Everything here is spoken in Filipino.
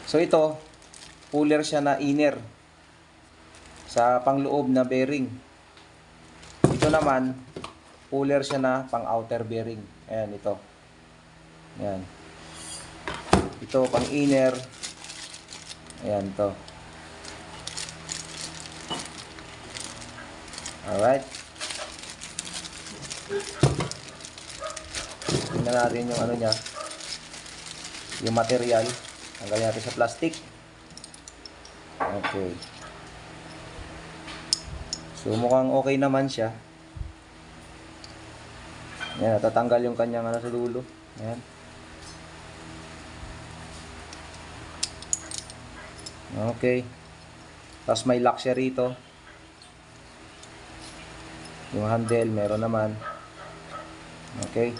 So ito, puller siya na inner sa pangloob na bearing. Ito naman, puller siya na pang outer bearing. Ayan, ito. Ayan. Ito, pang inner. Ayan, ito. Alright. Tingnan natin yung ano niya. Yung material. Tanggalin natin sa plastic. Okay. So, mukhang okay naman siya. Ayan, natatanggal yung kanyang ano sa dulo. Ayan. Okay. Tapos may lock siya rito. Yung handle, meron naman. Okay.